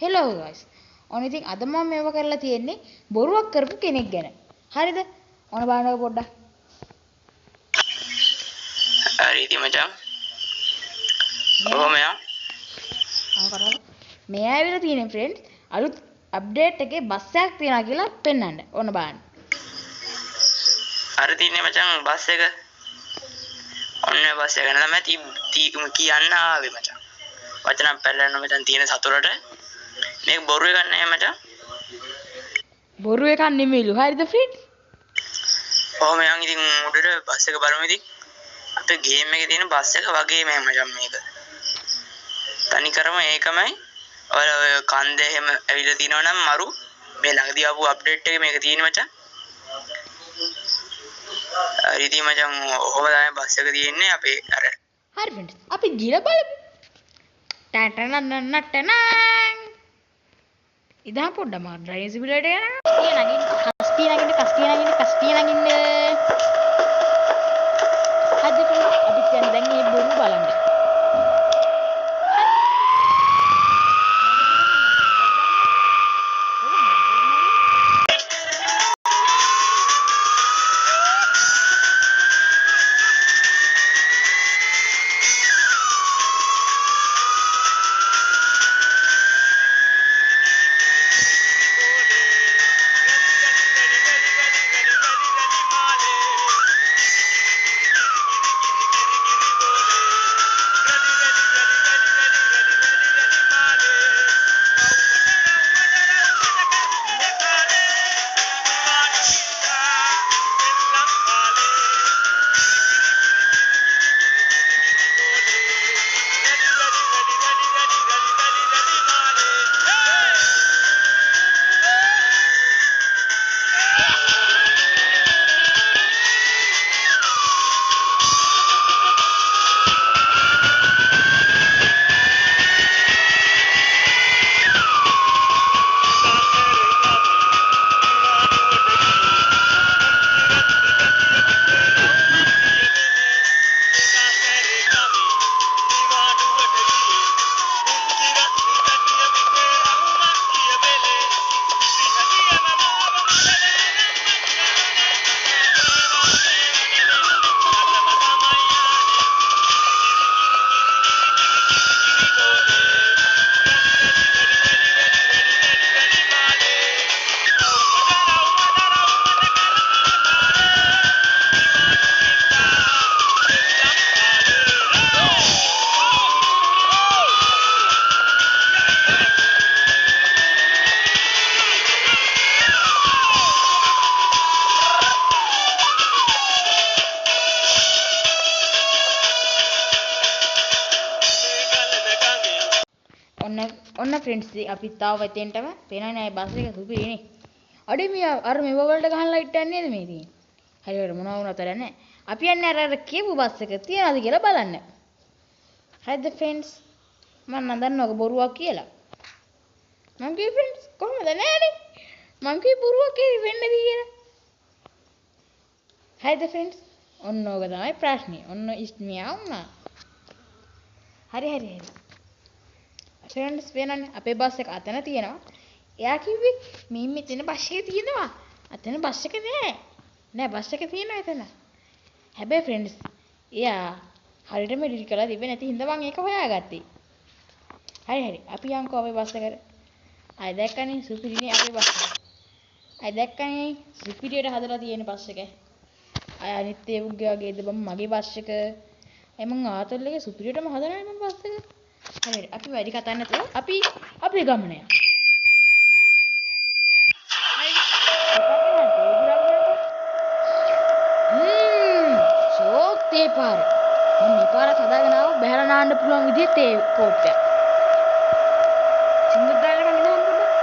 hello guys. ඔන්න ඉතින් අද මම මේව කරලා තියෙන්නේ බොරුවක් කරපු කෙනෙක් ගැන. හරිද? ඔන්න බලන්නකො පොඩ්ඩක්. හරි ඉතින් මචං. මෙයා මේ ඇවිල්ලා තියෙන friends අලුත් අප්ඩේට් එකේ බස් එකක් තියනවා කියලා පෙන්වන්න. ඔන්න බලන්න. හරි තියන්නේ මචං බස් එක. ඔන්න බස් එක ගැන තමයි කියන්න ආවේ මචං. වචන පැලන්න මචං තියෙන සතුරට මේක බොරු එකක් නෑ මචං. බොරු එකක් නෙමෙයිලු. හරිද friends? ඔහොම යන් ඉතින් උඩට බස් එක බලමු ඉතින්. අපේ ගේම් එකේ තියෙන බස් එක වගේම මචං මේක. තනි කරම ඒකමයි. ඔය කන්දේ එහෙම ඇවිල්ලා තිනව නම් මරු මේ ළඟදී ආපු අප්ඩේට් එකේ මේක තියෙන මචං. හරි ඉතින් මචං ඔහොම තමයි බස් එක තියෙන්නේ අපේ අර. හරි friends. අපි ගිහලා බලමු. ටටනනනටනන්. ඉදා පොඩ්ඩක් මම ඩ්‍රයිවිං සිමුලේටර් එක යනවා. කස්ටිය නගින්න. හරි friends. අපි කියන්නේ දැන් මේ බොරු බලන්න. ඔන්න friends අපි තාම වෙතෙන්ටම පේනවනේ ආයි බස් එක සුපිරිනේ. අඩේ මේ අර මෙව වලට ගහන ලයිට් එකක් නේද මේ තියෙන්නේ? හරියට මොනවා වුණත් වැඩක් නැහැ. අපි යන්නේ අර කියපු බස් එක තියනවාද කියලා බලන්න. හරිද friends? මම නදන්නවක බොරුවක් කියලා. මං කිව්වේ friends කොහොමද නෑනේ. මං කිව්වේ බොරුවක් වෙන්නේ කියලා. හරිද friends? ඔන්න ඕක තමයි ප්‍රශ්නේ. ඔන්න ඉස්මියා වුණා. හරි. friends වෙනන්නේ අපේ බස් එක අතන තියෙනවා. එයා කිව්වේ මේ මෙතන බස් එක තියෙනවා. අතන බස් එක නෑ බස් එක තියෙනවා එතන. හැබැයි friends එයා හරියටම ඩිලීට් කරලා තිබ්බේ නැති හින්දා මම ඒක හොයාගත්තේ. හරි අපි යන්කෝ අපේ බස් එකට. ආයි දැක්කනේ සුපිරිනේ අපේ බස් එක. ආයි දැක්කනේ සුපිරියට හදලා තියෙන බස් එක. ආයි අනිත් ඒවුගේ වගේද බම් මගේ බස් එක. මං ආතල් එකේ සුපිරියටම හදලා මම බස් එක. හරි අපි වැඩි කතා නැතුව අපි අපේ ගමන යමු. සෝත්තේ පාර. මම මේ පාරත් හදාගෙන ආව බහැලා නාන්න පුළුවන් විදිහේ තේ කෝප්පයක්. සිංගල් දාලා මම ඉඳන් පොඩ්ඩක්.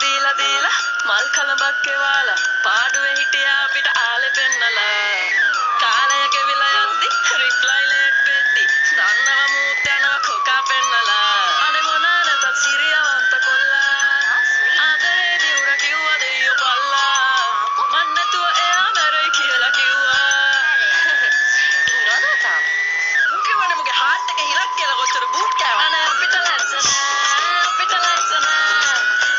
දීලා දීලා මල් කලබක් එවාලා පාඩුවේ හිටියා අපිට ආලේ පෙන්නලා කාලය ගෙවිලා යද්දි රිප්ලයි ලේට් වෙද්දි දන්නව මූත් යනවා කොකා පෙන්නලා අනේ මොනා නැතත් සිරියවන්ත කොල්ලා ආදරේ දිවුර කිව්වා දෙයියෝ පල්ලා මන් නැතුව එයා මැරෙයි කියලා කිව්වා ඉන්නවද තාම මුකේවනේ මුගේ හાર્ට් එකේ හිරක් කියලා කොච්චර බූට් කෑවා අනේ අපිට ලැජ්ජ නෑ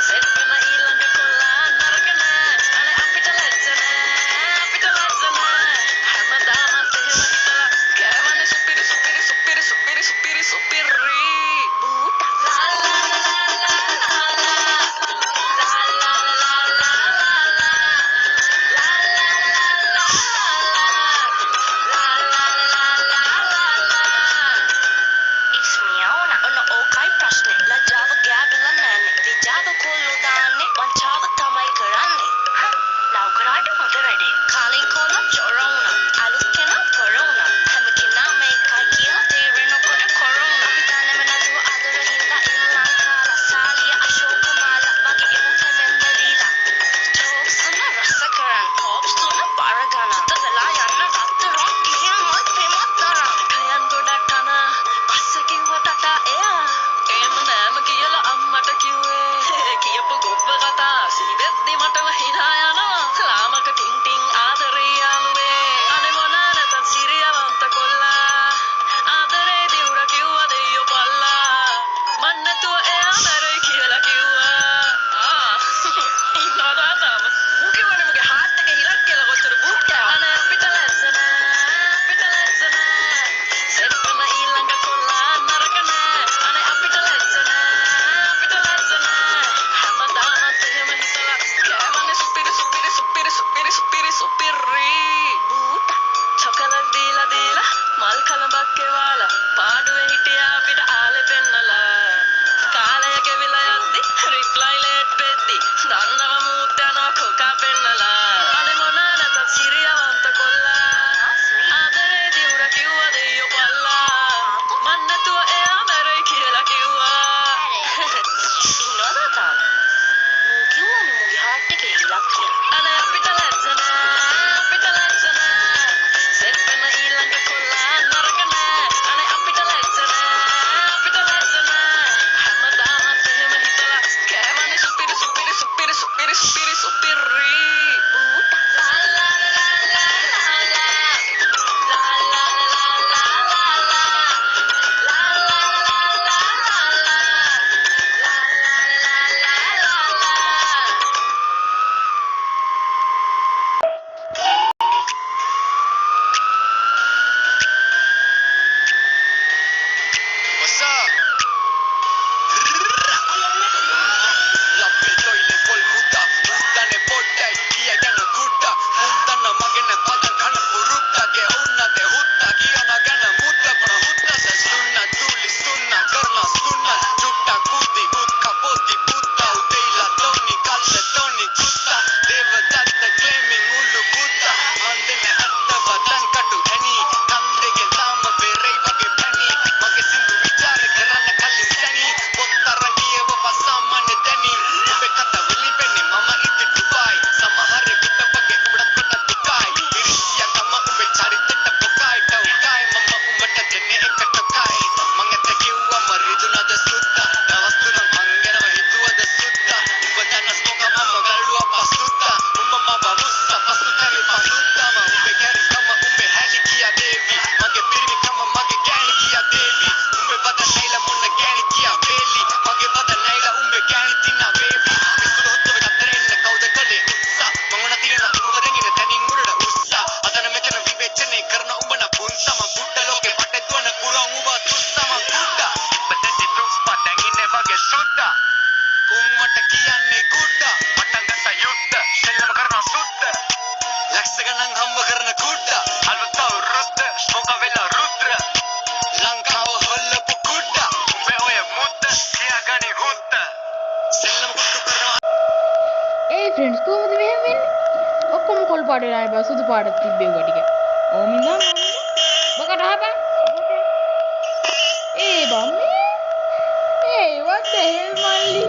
සෙට් වෙන ඊළඟ කොල්ලා නරක නෑ අනේ අපිට ලැජ්ජ නෑ හැමදාම එහෙම හිතලා කෑවනේ සුපිරි බූට් ලා ලා ලා ලා ලජ්ජාව ගෑබෙලා නෑනේ විජාව කොල්ලෝ දාන්නේ වංචාව තමයි කරන්නේ ලව් කරාට හොඳ වැඩේ කාලින් කොල්ලෝ චොර වුණා අලුත් කෙනා පොර වුණා හැම කෙනා මේකයි කියලා තේරෙනකොට කොරෝනා අපි දන්නේම නැතුව ආදර හින්දා ඉන්න ලංකාලා සාලිය අශෝකමාලා වගේ එමු කැමෙන්දරීලා ජෝක්ස් තුන රස කරන් පොප්ස් තුන බාර ගන්න අත වෙලා යන්න රත්තරන් ගිහින් මොත් පෙමත් තරම් කයන් ගොඩක් කන පස්ස කිව්වට එයා එහෙම නෑම කියලා අම්මට කිව්වේ කියපු ගොබ්බ කතා සිහිවෙද්දි මටම හිනා යනවා ලාමක ටින් ටින් ආදරේ යාළුවේ අනේ මොනා නැතත් සිරියවන්ත කොල්ලා ආදරේ දිවුර කිව්වා දෙයියෝ පල්ලා මන් නැතුව එයා මැරෙයි කියලා කිව්වා ඉන්නවද තාම මුකේවනේ මුගේ හાર્ට් එකේ හිරක් කියලා කොච්චර බූට් කෑවා අනේ අපිට ලැජ්ජ නෑ සෙට් වෙන ඊළඟ කොල්ලා නරක නෑ අනේ අපිට ලැජ්ජ නෑ හැමදාම එහෙම හිතලා කෑවනේ සුපිරි බූට් චොකලට් දීලා දීලා මල් කලබක් එවාලා පාඩුවේ හිටියා අපිට ආලේ පෙන්නලා කාලය ගෙවිලා යද්දි රිප්ලයි ලේට් වෙද්දි දන්නව මූත් යනවා කොකා පෙන්නලා අනේ මොනා නැතත් සිරියවන්ත කොල්ලා ආදරේ දිවුර කිව්වා දෙයියෝ පල්ලා මන් නැතුව එයා මැරෙයි කියලා කිව්වා ඉන්නවද තාම මුකියවනේ මුගේ හાર્ට් එකේ හිලක් කියලා අනේ අපිට ලැජ්ජ නෑ සෙට් වෙන ඊළඟ කොල්ලා නරක නෑ අනේ අපිට ලැජ්ජ නෑ හැමදාම එහෙම හිතලා කෑවනේ සුපිරි බූට් ලා ලා ලා What's up? Lappi toile pol mutta mustane poddai kiya gana kutta muntana magena padan kana purutta ge unna de hutta kiyana gana mutta pra hutta sa sunna tuli sunna karna sunna chutta kudi utka poti putta uteila toni kalle toni kutta devadatta claiming ulu kutta andene atta badan katu dhani kandege tama berei wage pani mage sindu vichar karana kallin tani pottara kiyewa pasamane dani ube kata wali benne mama iti dubai samahare kutta wage udak kota dukai irisiya kama ube charitetta pokai taukai mama umbata denne ekata kai mangata kiwwa mariduna da sutta dawastuna mangena hituwa da sutta ubadana smoka mama galuwa pasutta umma mama mussa pasutari pasutta ma ube kari kama ube hali kiya devi mage pirmi kama mage gani kiya devi ube bada naila monna gani kiya veli mage bada naila ube gani tinna vevi isuru hottave katarenne kauda kale ussa mangona tirena ubarenina tanin murada ussa adana metana vivechane karna ubana punta ma putta loke patte duana kulan uba tussa ma kutta ibadati tumpa tangine wage sutta ummata kiyanne kutta matangata yutta sellama karna sutta laksa ganan hamba karna kutta alutta urutta smoka vela rudra lankawa hollapu kutta ube oya mutta kiya gani hutta sellama kuttu karna ඒ friends කොහොමද මෙහෙම වෙන්නේ? ඔක්කොම කොල් පාට වෙලා ඉබා සුදු පාට තිබ්බේ ඔය ටික. ඕමින්දා බකට හපන්. ඒ බම්මේ. ඒ what the hell මල්ලි?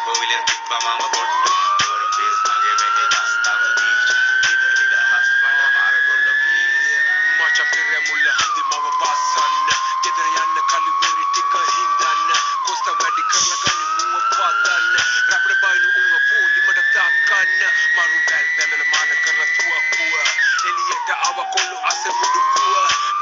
කොවිලෙන් තිබ්බා මම පොට්ටු your face මගේ මෙහෙ දස්තව දීච් ඉදිරියට හස් මඩ මාර කොල්ල please මචං පෙරේ මුල්ල හන්දි මව පාසන්න ගෙදර යන්න කලි වෙරි ටික හින්දන්න කොස්ත වැඩි කරලා ගනි මුව පාදන්න රැප්ට බයිනු උංග පොලිමට දාකන්න මරු වැල් වැලල මාන කරලා තුවක්කුව එලියට ආව කොල්ලු අසේ මුඩුකුව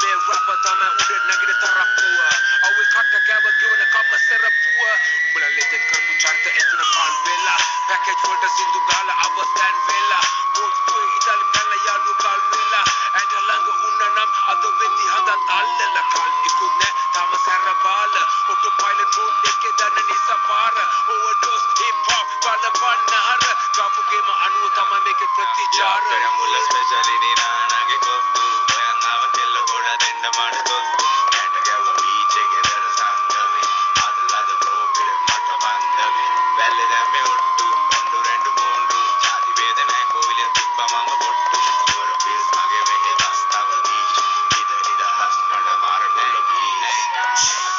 මේ රැප තමයි උඩ නැගින තරප්පුව අවුල් කට කැව ගෙවන කම සරප්පුව උඹලා ලෙජන්ඩ් කරපු චරිත එතන පාන් වෙලා පැකේජ් වලට සින්දු ගාලා අවස්ථාන් වෙලා පොත්තුවේ ඉතාලි පැනලා යාළුවෝ කල් වෙලා ඇඳ ළඟ උන්න නම් අද වෙති හදත් අල්ලලා කල් ඉක්ුත් නෑ තාම සැර බාල ඔටෝ පයිලට් මෝඩ් එකේ දන්න නිසා පාර ඕවර්ඩෝස් හිප් හොප් බලපන්නහර ගාපුගේම අනුව තමයි මේකේ ප්‍රතිචාර මුල ස්පෙෂලි නිනානගේ කොත්තු ඔයන් ආව කෙල්ල ගොඩ දෙන්න මඩ කොත්තු කැට ගැව බීච් එකේ දර සංගමේ අදලද ප්‍රෝපිර මට බන්දමේ වැල්ලේ දැම්මේ ඔට්ටු කොණ්ඩු රෙන්ඩු මොණ්ඩු ජාති වේද නැහැ කොවිලෙන් තිබ්බා මම පොට්ටු your face මගේ මෙහෙ දස්තව දීච් ඉදිරියට හස් මඩ මාර කොල්ල please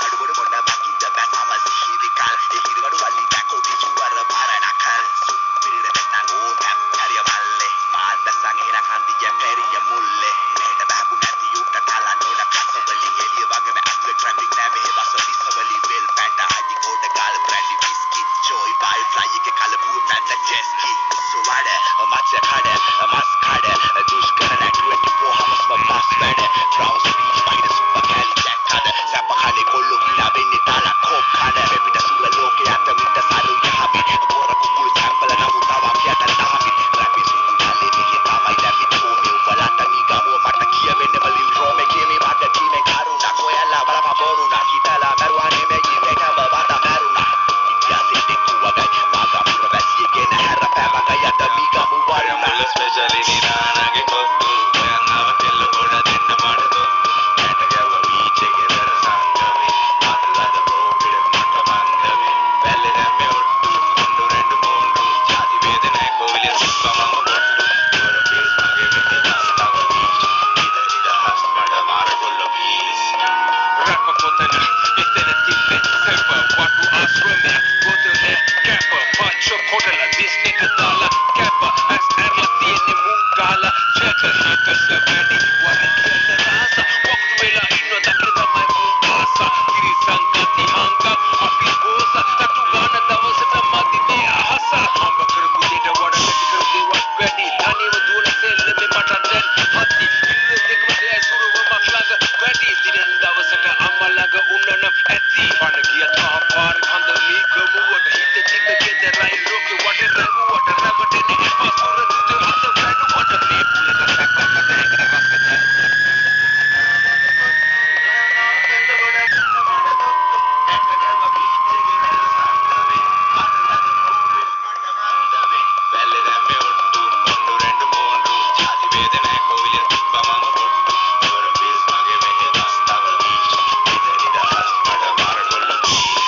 අඩුබඩු මොඩ මකින්ද බැසම සිහිරි කල් ඉහිරිවඩු වලි දැකෝ දිචුවර පාරණකල් සුපිරිර දෙන්නන් ඕනෑම් හරිය මල්ලේ මාත් බැසගෙන කන්දිය පෙරිය මුල්ලේ මේට බහගු නැති උට කලන්න ඕන කසවලි එළිය වගේම ඇතුලේ ට්‍රැෆික් නෑ මෙහෙ බස විසවලි වෙල් පැන්ට අජි ගෝඩ ගාල බ්‍රැන්ඩි විස්කි ජෝයි බයි ෆ්ලයි එකේ කලබුව පැන්ට ජෙස්කි සුවඩ මච්ච කඩ මස් කඩ දුෂ්කර නෑ 24 හවස්ම බස් වැඩ බ්‍රවුන් ස්පීච් මයිද සුපර් කැලි ජැක් කඩ සැප කනේ කොල්ලෝ කිලා වෙන්නේ තාලා කෝප් කඩ මෙපිට සුව ලෝකේ අත මිට සරු යහමි පොර කුකුල් සැම්පල නමුත් තවක් යට දහමි රැපි සුදු නාලේ මිගේ තමයි දැපි තෝමි උඹලට මීගමුව මට කියවෙන්න මලින් රෝමේ කියමේ මට කීමේ කරුණා කොයලා බලපා බොරුණා හිතලා දරුවානේ මේ ජීවිතේකම බත මරුණා ඉතිහාසෙ දෙකුවගයි මාගමුර වැසියේ නැහැර පෑමක යට මීගමු වරුණා මුල ස්පෙෂලි නිනානගේ කොත්තු ඔයන් ආව කෙල්ල ගොඩ දෙන්න මඩ දොත්තු කැට ගැව බීච් එකේ දර සංගමේ අදලද ප්‍රෝපිර මට බන්දමේ වැල්ලේ දැම්මේ ඔට්ටු කොණ්ඩු රෙන්ඩු මොණ්ඩු ජාති වේද නැහැ කොවිලෙන් තිබ්බා මම පොට්ටු your face මගේ මෙහෙ දස්තව දීච් ඉදිරියට හස් මඩ මාර කොල්ල please රැප කොතන එතන තිබ්බේ සැප වටු ආශ්‍රමේ ගොතනේ කැප පච්ච කොටලා this nigga දාලා කැප ඇස් ඇරලා තියෙන්නේ මුං ගාලා චෙක වැඩි වර කියන රාස වක්තු වෙලා ඉන්න දකින තමයි මුං ආස කිරි සංකති හංග අපි ගෝස තතු ගාන දවසට මදි මේ අහස හම්බ කරපු දෙට වඩා කටි කරු දේවල් වැඩි තනියම දුවන සෙල්ලමේ මට දැන් හති ඉල්ල දෙකම දෙය සුරුව මක්ලඟ වැඩි දිනෙන් දවසට අම්මා ළඟ උන්නනම් ඇති පණ ගිය තාපාර කඳ මී ගමුවට හිත චිත ගෙදරයි ලෝකේ වටේ රැඟුවට රැවටෙන්නේ අසුර දුත අත වැනුවට මේ පුලක සැපකට දැගෙන රසකට වැල්ලේ දැම්මේ ඔට්ටු කොණ්ඩු රෙන්ඩු මොණ්ඩු ජාති වේද නැහැ කොවිලෙන් තිබ්බා මම පොට්ටු your face මගේ මෙහෙ දස්තව දීච් ඉදිරියට හස් මඩ මාර කොල්ල please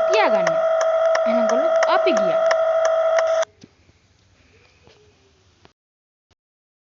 තියාගන්න. එහෙනම් ගොල්ලෝ අපි ගියා.